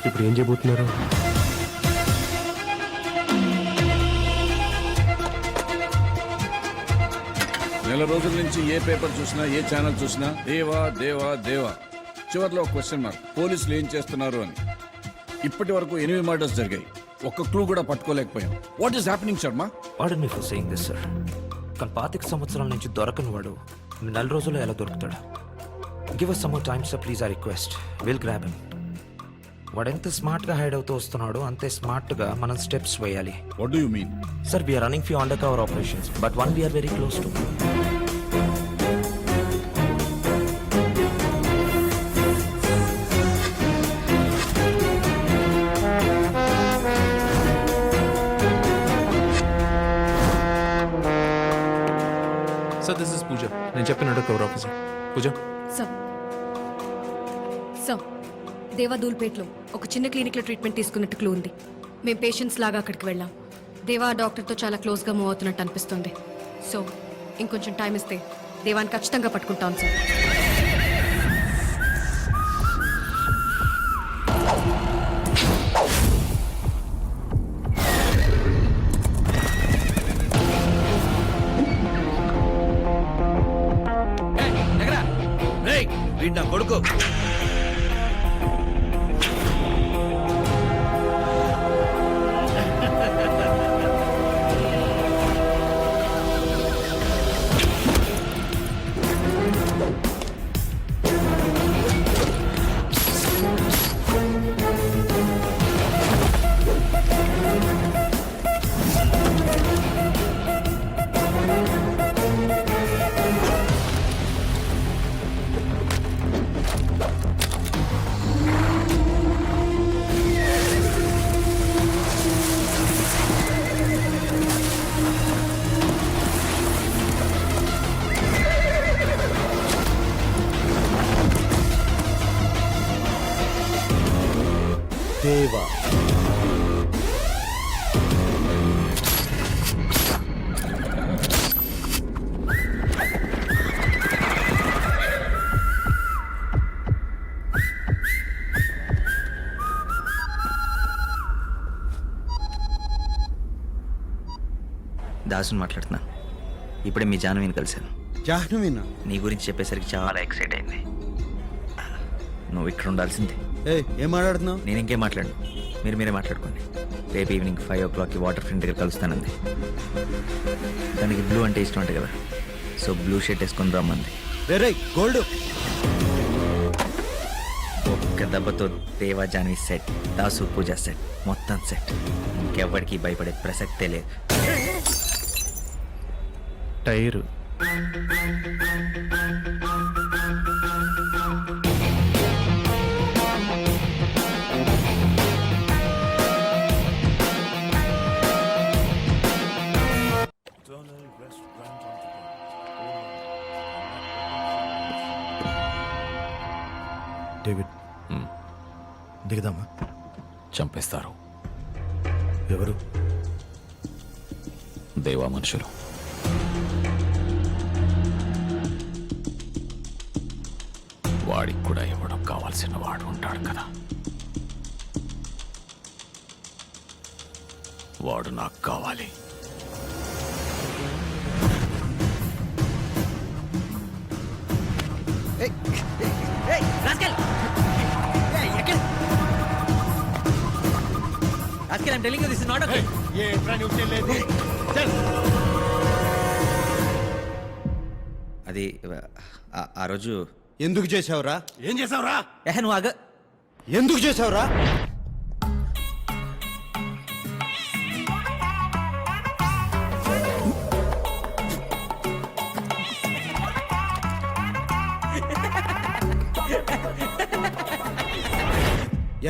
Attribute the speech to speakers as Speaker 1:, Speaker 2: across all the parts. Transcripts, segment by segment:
Speaker 1: ఇప్పుడు ఏం చేయబోతున్నారు?
Speaker 2: నెల రోజుల నుంచి ఏ పేపర్ చూసినా ఏ ఛానల్ చూసినా దేవా దేవా దేవా. చివర్లో ఒక క్వశ్చన్ మార్క్. పోలీసులు ఏం చేస్తున్నారు అని. ఇప్పటి వరకు 8 మర్డర్స్ జరిగాయి. ఒక్క క్లూ కూడా పట్టుకోలేకపోయాం. What is happening Sharma?
Speaker 3: Pardon me for saying this sir. కానీ 25 సంవత్సరాల నుంచి దొరకని వాడు నెల రోజుల్లో ఎలా దొరుకుతాడు? Give us some more time sir please, I request. Will grab him. వాడు ఎంత స్మార్ట్గా హైడ్ అవుతూ వస్తున్నాడో అంతే స్మార్ట్గా మనం స్టెప్స్ వేయాలి.
Speaker 2: What do you mean?
Speaker 3: Sir we are running few under cover operations but one we are very close to.
Speaker 1: Sir this is Pooja. నేను చెప్పినట్టు cover officer Pooja.
Speaker 4: Sir sir దేవాదూల్పేట్లో ఒక చిన్న క్లినిక్లో ట్రీట్మెంట్ తీసుకున్నట్టు క్లూ ఉంది. మేము పేషెంట్స్ లాగా అక్కడికి వెళ్ళాం. దేవా డాక్టర్తో చాలా క్లోజ్గా మూవ్ అవుతున్నట్టు అనిపిస్తుంది. సో ఇంకొంచెం టైం ఇస్తే దేవాన్ని ఖచ్చితంగా పట్టుకుంటాం సార్.
Speaker 3: వీడు నా కొడుకు.
Speaker 5: దేవా
Speaker 3: దాసుని మాట్లాడుతున్నాను. ఇప్పుడే మీ జాహ్నవిని కలిశాను.
Speaker 5: జాహ్నవీనా?
Speaker 3: నీ గురించి చెప్పేసరికి చాలా ఎక్సైట్ అయింది. నువ్వు ఇక్కడ ఉండాల్సిందే.
Speaker 5: ఏం మాట్లాడుతున్నావు?
Speaker 3: నేను ఇంకేం మాట్లాడు, మీరే మాట్లాడుకోండి. రేపు ఈవినింగ్ 5 o'clockకి వాటర్ ఫ్రంట్ దగ్గర కలుస్తానంది. దానికి బ్లూ అంటే ఇష్టం అంటే కదా, సో బ్లూ షర్ట్ వేసుకొని రమ్మంది.
Speaker 5: రే గోల్డ్.
Speaker 3: ఒక్క దెబ్బతో దేవా జాన్వి సెట్, దాసు పూజ సెట్, మొత్తం సెట్. ఇంకెవ్వడికి భయపడే ప్రసక్తే లేదు.
Speaker 1: టైరు
Speaker 5: డేవిడ్ దిగదామా?
Speaker 6: చంపేస్తారు.
Speaker 5: ఎవరు?
Speaker 6: దేవా మనుషులు. వాడికి కూడా ఇవ్వడం కావాల్సిన వాడు ఉంటాడు కదా, వాడు నాకు కావాలి.
Speaker 3: అది ఆ రోజు
Speaker 5: ఎందుకు చేసావురా?
Speaker 2: ఏం చేసావురా?
Speaker 3: నువ్వు ఆగ.
Speaker 5: ఎందుకు చేసావురా?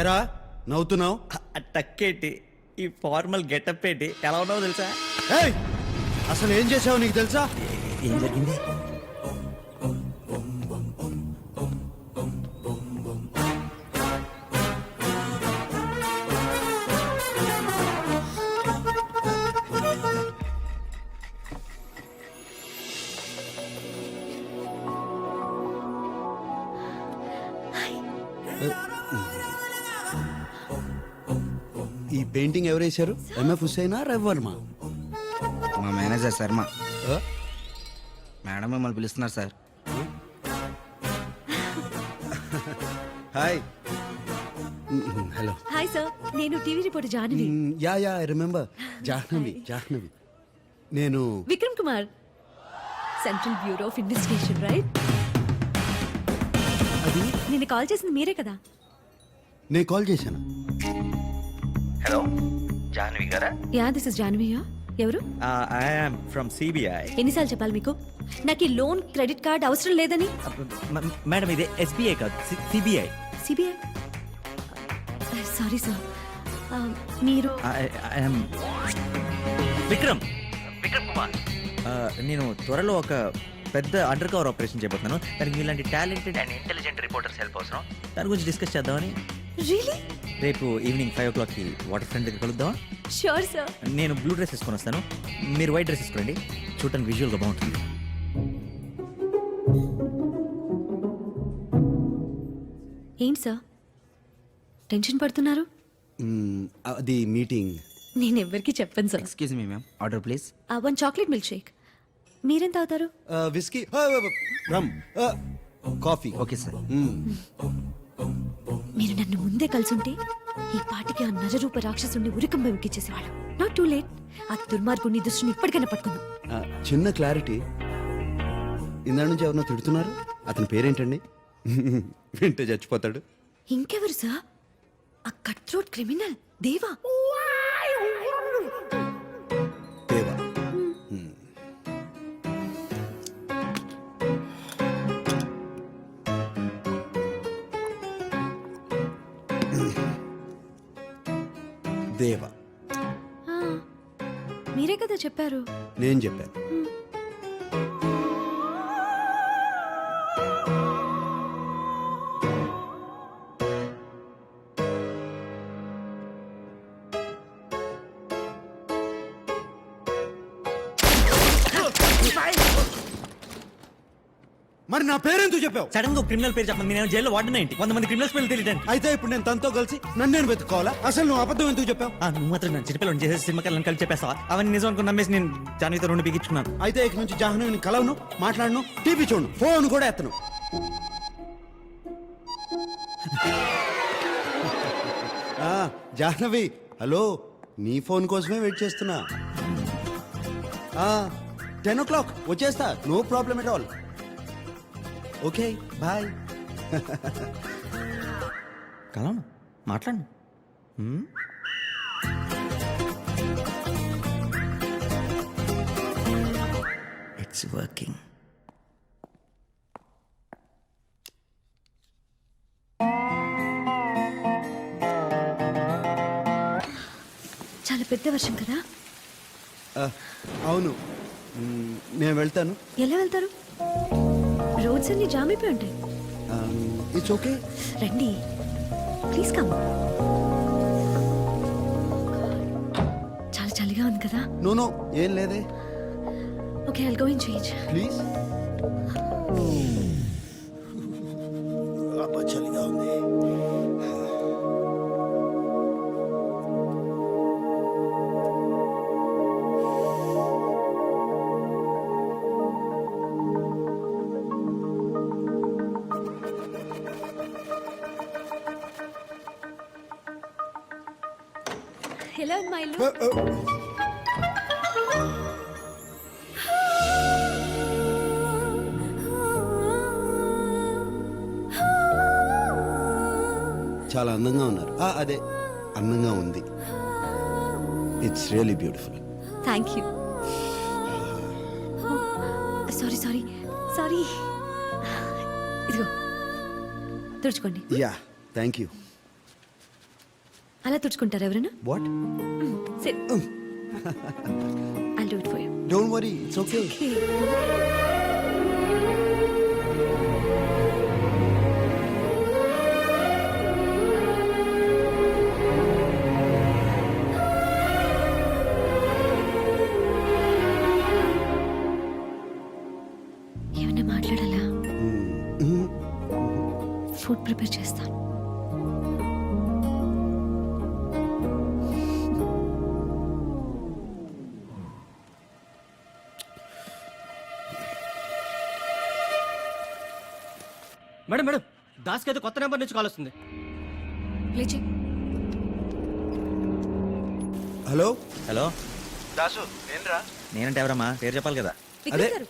Speaker 5: ఎరా నవ్వుతున్నావు?
Speaker 3: టక్కేటి ఈ ఫార్మల్ గెటప్ ఏంటి? ఎలా ఉన్నావు తెలుసా?
Speaker 5: అసలు ఏం చేసావు నీకు తెలుసా?
Speaker 3: ఏం జరిగింది?
Speaker 5: పెయింటింగ్ ఎవరు వేశారు? ఎంఎఫ్ హుస్సేనా, రవివర్మ?
Speaker 7: మా మేనేజర్ శర్మ. మేడం మిమ్మల్ని పిలుస్తున్నారు sir.
Speaker 5: Hi. Hello.
Speaker 8: Hi sir, నేను TV reporter Jahnavi.
Speaker 5: Yeah yeah I remember. Jahnavi. నేను
Speaker 8: Vikram Kumar, Central Bureau of Investigation, right?
Speaker 5: అది
Speaker 8: నిన్న కాల్ చేసింది మీరే కదా?
Speaker 5: నేను కాల్ చేశాను.
Speaker 3: హలో జాహ్నవి గారా?
Speaker 8: యా, దిస్ ఇస్ జాహ్నవియా. ఎవరు?
Speaker 3: I am from CBI.
Speaker 8: ఎన్నిసార్లు చెప్పాలి మీకు నాకు ఈ లోన్ క్రెడిట్ కార్డ్ అవసరం లేదని?
Speaker 3: మేడం ఇది ఎస్బీఐ కాదు, సిబిఐ.
Speaker 8: సిబిఐ. సారీ సార్, మీరు
Speaker 3: విక్రమ్ కుమార్. నేను త్వరలో ఒక పెద్ద అండర్ కవర్ ఆపరేషన్ చేయబోతున్నాను. దానికి మీలాంటి talented and intelligent reporters help అవసరం. దాని గురించి డిస్కస్ చేద్దామని.
Speaker 8: రియలీ?
Speaker 3: రేపు ఈవినింగ్ 5 o'clockకి వాటర్ ఫ్రంట్ దగ్గర కలుద్దామా?
Speaker 8: Sure sir.
Speaker 3: నేను బ్లూ డ్రెస్ వేసుకొని వస్తాను, మీరు వైట్ డ్రెస్ వేసుకోండి. చూడటానికి విజువల్గా బాగుంటుంది.
Speaker 8: ఏంటి సార్ టెన్షన్ పడుతున్నారు?
Speaker 5: అది మీటింగ్.
Speaker 8: నేను ఎవరికి చెప్పను sir.
Speaker 7: Excuse me ma'am, order please.
Speaker 8: 1 chocolate milk shake. మీరేం తాగుతారు?
Speaker 5: Whisky, rum, coffee.
Speaker 7: Okay sir.
Speaker 8: మీరు నన్ను ముందే కలిసుంటే ఈ పాటికి ఆ నరరూప రాక్షసుని ఉరికంబై ఉక్కిచ్చేసేవాడు. Not too late. ఆ దుర్మార్గుని దుష్టుని ఇప్పటికైనా పట్టుకుందాం.
Speaker 5: చిన్న క్లారిటీ. ఇందా నుంచి ఎవరినో తిడుతున్నారు. అతని పేరేంటండి? వింటే చచ్చిపోతాడు.
Speaker 8: ఇంకెవరు సార్? ఆ కట్ థ్రోట్ క్రిమినల్ దేవా.
Speaker 5: దేవా. దేవా.
Speaker 8: ఆ, మీరే కదా చెప్పారు.
Speaker 5: నేను చెప్పాను. మరి నా పేరెందుకు చెప్పావు?
Speaker 3: సడన్ గా క్రిమినల్ పేరు చెప్పండి. నేను జైల్లో వాడిన ఏంటి? 100 మంది క్రిమినల్స్ పేర్లు తెలియడానికి.
Speaker 5: అయితే ఇప్పుడు నేను తనతో కలిసి నన్ను నేను వెతుక్కోవాలా? అసలు నువ్వు అబద్ధం ఎందుకు చెప్పావు?
Speaker 3: నువ్వు మాత్రం నన్ను చిన్నపిల్లలు చేసే సినిమా కళ్ళని కలిసి చెప్పేస్తావా? అవన్నీ నిజం అనుకుని నమ్మేసి నేను జాన్వితో 2 పీకించుకున్నాను.
Speaker 5: అయితే ఇక నుంచి జాహ్నవిని కలవను, మాట్లాడను, టీవీ చూడను, ఫోన్ కూడా ఎత్తను. జాహ్నవి, హలో, నీ ఫోన్ కోసమే వెయిట్ చేస్తున్నా. 10 o'clock వచ్చేస్తా, no problem at all. Okay bye.
Speaker 3: కలవను, మాట్లాడను. It's working.
Speaker 8: చాలా పెద్ద వర్షం కదా?
Speaker 5: అవును, నేను వెళ్తాను.
Speaker 8: ఎలా వెళ్తారు? రోడ్స్ అన్ని జామ్ అయిపోయి ఉంటాయి.
Speaker 5: It's okay.
Speaker 8: రండి ప్లీజ్ కమ్. చాలా చలిగా ఉంది కదా?
Speaker 5: నో నో, ఏం లేదే.
Speaker 8: Okay, I'll go in change.
Speaker 5: Please. అబ్బా చలిగా ఉంది.
Speaker 8: Hello my love.
Speaker 5: చాలా అందంగా ఉన్నారు. అదే అందంగా ఉంది. It's really beautiful.
Speaker 8: Thank you. Sorry sorry sorry. ఇదిగో తుడుచుకోండి.
Speaker 5: Yeah thank you.
Speaker 8: అలా తుడుచుకుంటారు ఎవరైనా?
Speaker 5: What?
Speaker 8: Sit. I'll do it for you.
Speaker 5: Don't worry, it's okay.
Speaker 8: Okay. ఏమైనా మాట్లాడాలా? ఫుడ్ ప్రిపేర్ చేస్తాను.
Speaker 9: మేడం మేడం దాస్కి అయితే కొత్త నెంబర్ నుంచి కాల్ వస్తుంది.
Speaker 4: లేచి.
Speaker 5: హలో
Speaker 7: హలో
Speaker 5: దాసు ఏంట్రా?
Speaker 7: నేనంటే ఎవరమ్మా? పేరు చెప్పాలి కదా.
Speaker 8: విక్రమ్
Speaker 5: అదే.
Speaker 8: గారు,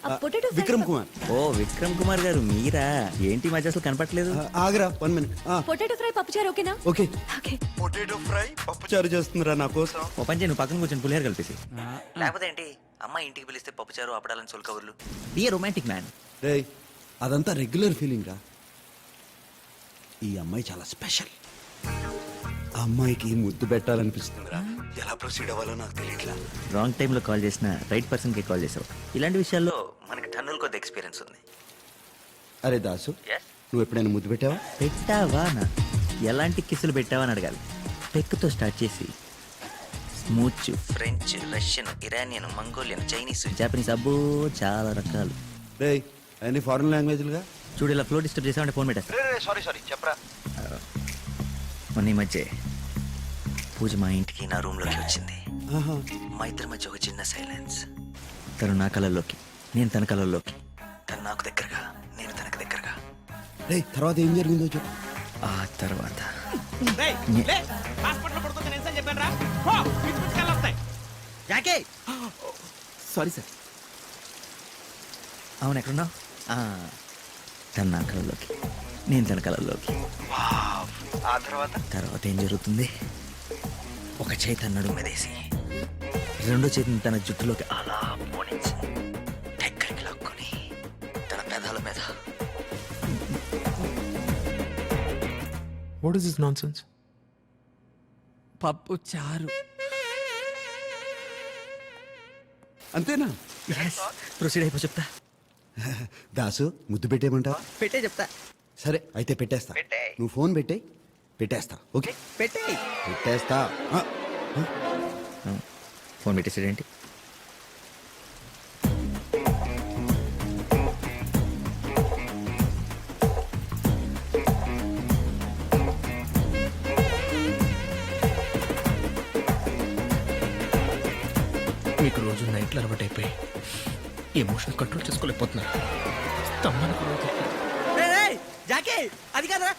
Speaker 8: ఆ పొటాటో ఫ్రై
Speaker 5: విక్రమ్
Speaker 8: పప్-
Speaker 5: కుమార్.
Speaker 7: ఓ విక్రమ్ కుమార్ గారు మీరా? ఏంటి ఈ మధ్య అసలు కనపట్లేదు?
Speaker 5: ఆగరా 1 మినిట్.
Speaker 8: పొటాటో ఫ్రై పప్పుచారు ఓకేనా?
Speaker 5: ఓకే.
Speaker 8: ఓకే.
Speaker 5: పొటాటో ఫ్రై పప్పుచారు చేస్తుందిరా నా కోసం.
Speaker 7: ఓ పని చేయి, నువ్వు పక్కన కూర్చొని పులిహోర కలిపేసి. లేకపోతే ఏంటి అమ్మ ఇంటికి పిలిస్తే పప్పుచారు అప్పడాలని సొల్కవర్లు. Be a romantic man.
Speaker 5: రేయ్ అదంతా రెగ్యులర్ ఫీలింగ్ రా. ఈ అమ్మాయి చాలా స్పెషల్. ఆ అమ్మాయికి ముద్దు పెట్టాలనిపిస్తుందిరా. ఎలా ప్రొసీడ్ అవ్వాలో నాకు తెలియట్లా.
Speaker 7: రాంగ్ టైంలో కాల్ చేసిన రైట్ పర్సన్కి కాల్ చేసావు. ఇలాంటి విషయాల్లో మనకి టన్నుల కొద్ది ఎక్స్పీరియన్స్ ఉంది.
Speaker 5: అరే దాసు, నువ్వు ఎప్పుడైనా ముద్దు పెట్టావా?
Speaker 7: పెట్టావా నా? ఎలాంటి కిస్సులు పెట్టావా అని అడగాలి. పెక్కుతో స్టార్ట్ చేసి smooch, French, Russian, Iranian, Mongolian, Chinese, Japanese, అబ్బో చాలా రకాలు.
Speaker 5: రేయ్ అన్ని ఫారెన్ లాంగ్వేజ్లుగా.
Speaker 7: చూడు ఇలా ఫ్లో డిస్టర్బ్ చేసామంటే ఫోన్ పెట్టేస్తా.
Speaker 5: సారీ చెప్పరా.
Speaker 7: మొన్న ఈ మధ్య పూజ మా ఇంటికి నా రూమ్లోకి వచ్చింది.
Speaker 5: ఆహా.
Speaker 7: మా ఇద్దరి మధ్య ఒక చిన్న సైలెన్స్. తను నా కళల్లోకి, నేను తన కళల్లోకి. తను నాకు దగ్గరగా, నేను తనకు దగ్గరగా.
Speaker 5: రేయ్ తర్వాత ఏం జరిగిందో చెప్పు.
Speaker 7: ఆ తర్వాత
Speaker 1: సారీ సార్.
Speaker 7: అవును ఎక్కడున్నావు? తను నా కళల్లోకి, నేను తన కళల్లోకి.
Speaker 5: ఆ తర్వాత
Speaker 7: తర్వాత ఏం జరుగుతుంది? ఒక చేయి తన నడుము మీదేసి రెండో చేతిని తన జుట్టులోకి అలా పోనించి దగ్గరికి లాక్కొని తన పెదాల మీద
Speaker 1: వాట్ ఇస్ దిస్ నాన్సెన్స్?
Speaker 9: పప్పు చారు.
Speaker 5: అంతేనా?
Speaker 7: ప్రొసీడ్ అయిపో చెప్తా.
Speaker 5: దాసు ముద్దు పెట్టేయమంటావా?
Speaker 7: పెట్టే చెప్తా.
Speaker 5: సరే అయితే పెట్టేస్తా.
Speaker 7: పెట్టేయ్.
Speaker 5: నువ్వు ఫోన్ పెట్టేయ్, పెట్టేస్తా. ఓకే
Speaker 7: పెట్టే.
Speaker 5: పెట్టేస్తా.
Speaker 7: ఫోన్ పెట్టేసాడేంటి?
Speaker 1: మీకు రోజు నైట్లు అలవాటు అయిపోయి ఎమోషన్ కంట్రోల్ చేసుకోలేకపోతున్నారు. తమ్మనికి రోజు
Speaker 7: జాకే అది కాదురా.